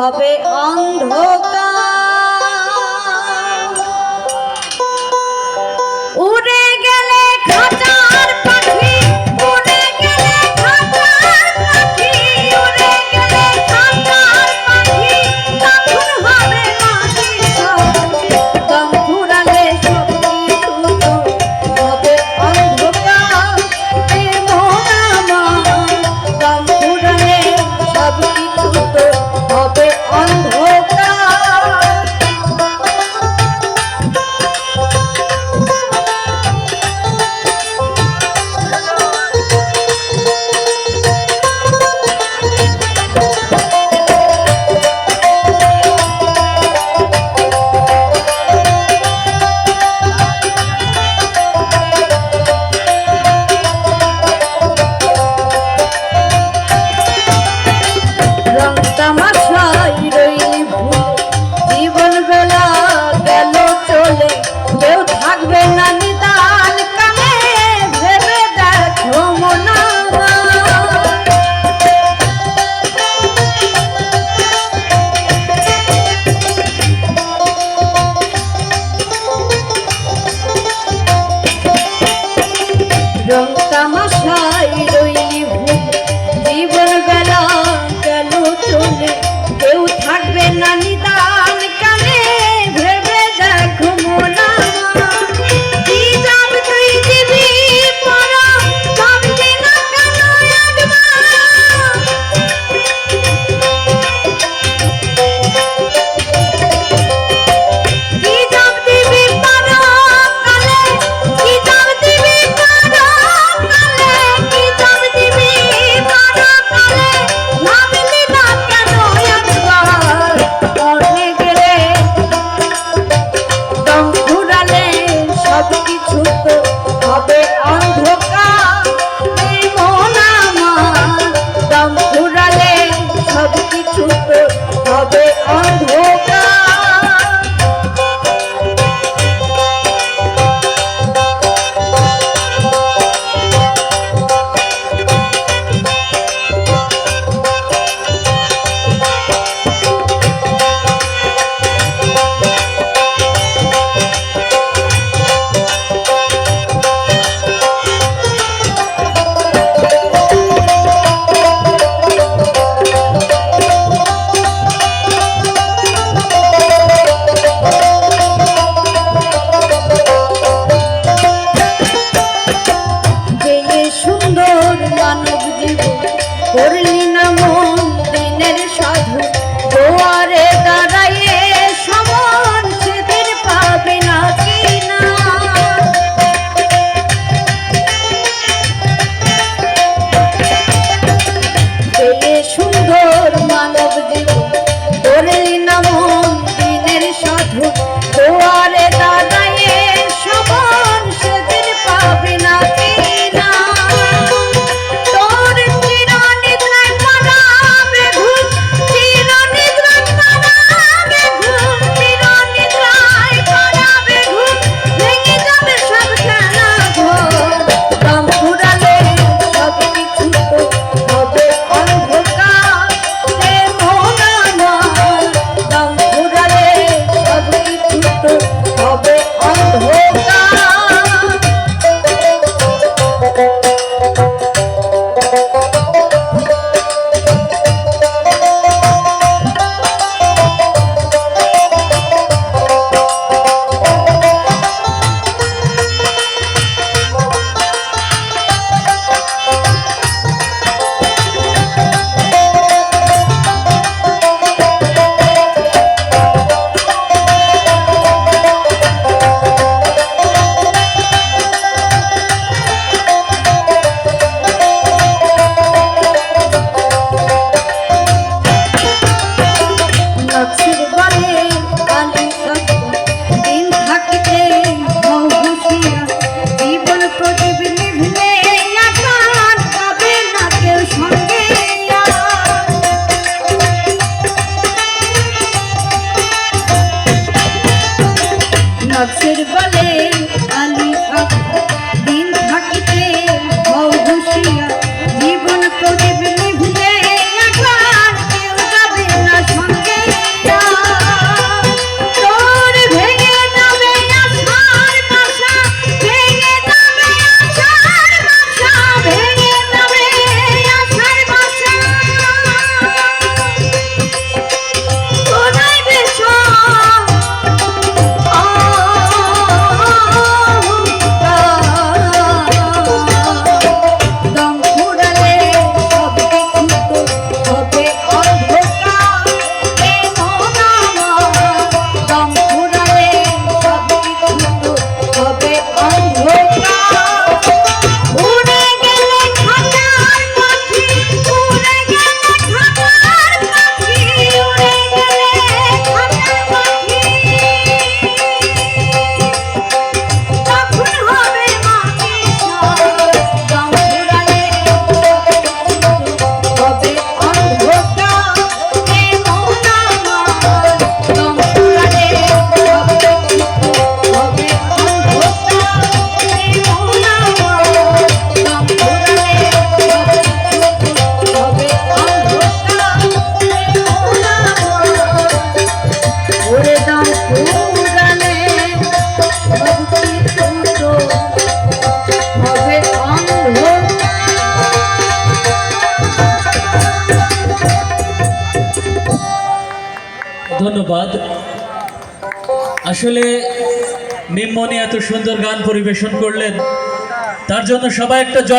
হবে অন্ধকার। উড়ে গেলে খাঁচার পাখি, উড়ে গেলে খাঁচার পাখি, উড়ে গেলে খাঁচার পাখি, তখন হবে মাটির সঙ্গে দম ফুরালে সব কিছু তো হবে অন্ধকার। এ মন আমার দম ফুরালে সব কিছু তো হবে অন্ধকার। রং তামাশায় রইলি ভুলে, জীবন বেলা গেল চলে, কেউ থাকবে না নিদান কালে, ভেবে দেখো মনা। রং তামাশায় রইলি ভুলে, জীবন বেলা গেল চলে, কেউ থাকবে না নিদান কালে, ভেবে দেখো মনা। কি দাম তুই দিবি পরা, ভাবলি না কেন একবার? কি দাম দিবি পরা কালে, কি দাম দিবি পরা কালে, কি দাম দিবি পরা কালে, ভাবলি না কেন একবার? মরে গেলে দম ফুরালে সব কিছু তো হবে অন্ধকার। এই মন আমার দম ফুরালে সব কিছু তো হবে অন্ধকার। ধন্যবাদ। আসলে মিমমনি এত সুন্দর গান পরিবেশন করলেন, তার জন্য সবাই একটা জয়